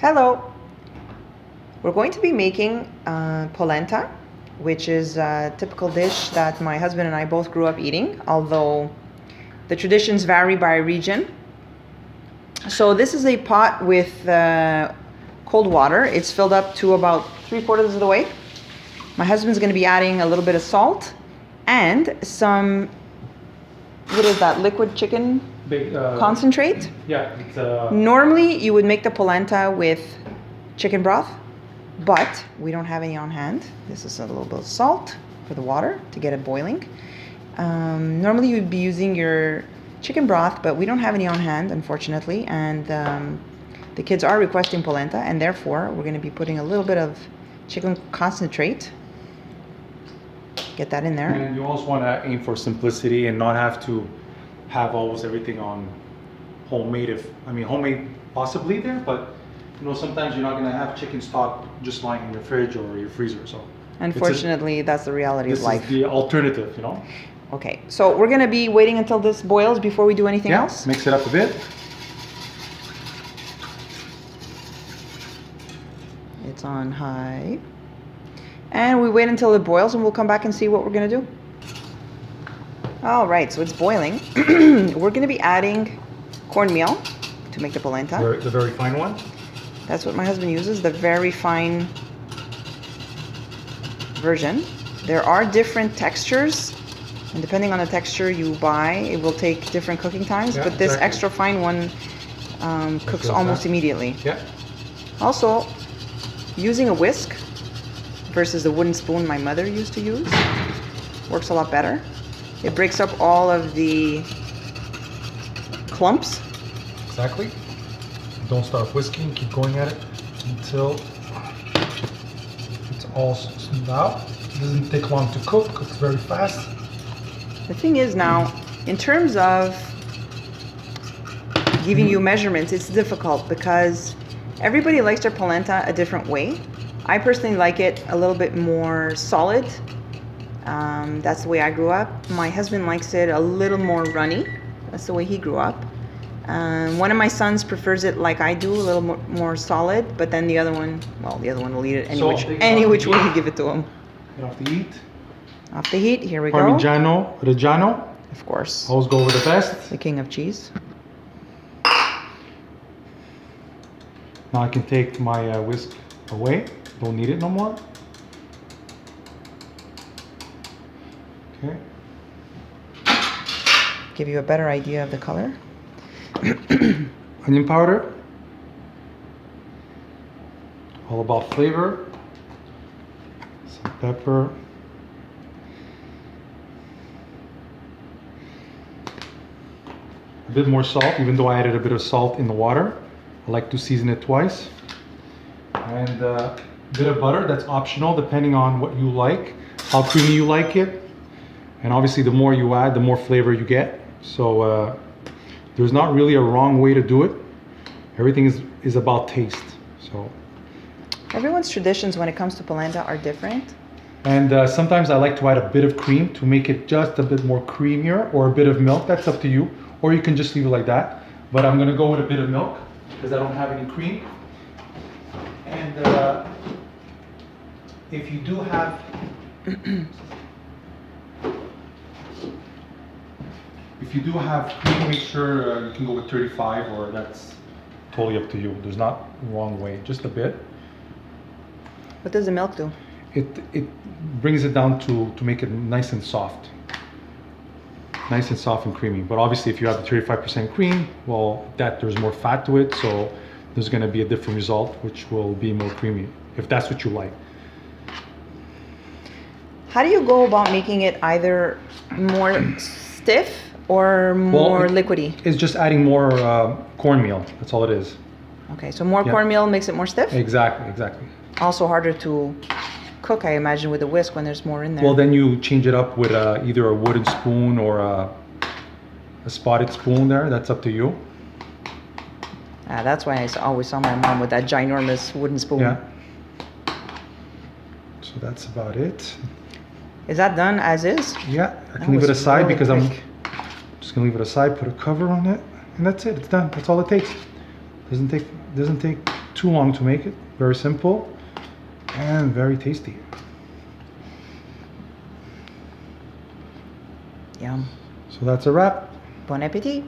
Hello! We're going to be making polenta, which is a typical dish that my husband and I both grew up eating, although the traditions vary by region. So this is a pot with cold water. It's filled up to about 3/4 of the way. My husband's going to be adding a little bit of salt and some, what is that, liquid chicken concentrate? Yeah, it's Normally you would make the polenta with chicken broth, but we don't have any on hand. This is a little bit of salt for the water to get it boiling. Normally you'd be using your chicken broth, but we don't have any on hand, unfortunately, and the kids are requesting polenta, and therefore we're going to be putting a little bit of chicken concentrate. Get that in there. And you also want to aim for simplicity and not have to have almost everything on homemade. Homemade possibly there, but sometimes you're not going to have chicken stock just lying in your fridge or your freezer. So unfortunately, that's the reality of life. This is the alternative, Okay, so we're going to be waiting until this boils before we do anything else? Mix it up a bit. It's on high. And we wait until it boils and we'll come back and see what we're going to do. All right, so it's boiling. We're going to be adding cornmeal to make the polenta. The very fine one? That's what my husband uses, the very fine version. There are different textures, and depending on the texture you buy, it will take different cooking times, but this extra fine one cooks almost immediately. Yeah. Also, using a whisk versus the wooden spoon my mother used to use works a lot better. It breaks up all of the clumps. Exactly. Don't start whisking, keep going at it until it's all smoothed out. It doesn't take long to cook, cooks very fast. The thing is now, in terms of giving you measurements, it's difficult because everybody likes their polenta a different way. I personally like it a little bit more solid. That's the way I grew up. My husband likes it a little more runny. That's the way he grew up. One of my sons prefers it like I do, a little more solid, but then the other one will eat it any which way you give it to him. Get off the heat. Off the heat, here we Parmigiano Reggiano. Of course. Always go with the best. The king of cheese. Now I can take my whisk away. Don't need it no more. Okay. Give you a better idea of the color. Onion powder. All about flavor. Some pepper. A bit more salt, even though I added a bit of salt in the water. I like to season it twice. And a bit of butter, that's optional depending on what you like, how creamy you like it. And obviously the more you add, the more flavor you get. So there's not really a wrong way to do it. Everything is about taste. So everyone's traditions when it comes to polenta are different. And sometimes I like to add a bit of cream to make it just a bit more creamier, or a bit of milk, that's up to you. Or you can just leave it like that. But I'm gonna go with a bit of milk because I don't have any cream. And if you do have cream, make sure you can go with 35, or that's totally up to you. There's not a wrong way, just a bit. What does the milk do? It brings it down to make it nice and soft. Nice and soft and creamy. But obviously if you have the 35% cream, well, there's more fat to it, so there's going to be a different result, which will be more creamy, if that's what you like. How do you go about making it either more stiff or more liquidy? It's just adding more cornmeal. That's all it is. Okay, so more cornmeal makes it more stiff? Exactly. Also harder to cook, I imagine, with a whisk when there's more in there. Well, then you change it up with either a wooden spoon or a spotted spoon there. That's up to you. That's why I always saw my mom with that ginormous wooden spoon. Yeah. So that's about it. Is that done as is? Yeah, I can leave it aside because I'm just gonna leave it aside, put a cover on it, and that's it. It's done. That's all it takes. Doesn't take too long to make it. Very simple and very tasty. Yum. So that's a wrap. Bon appetit.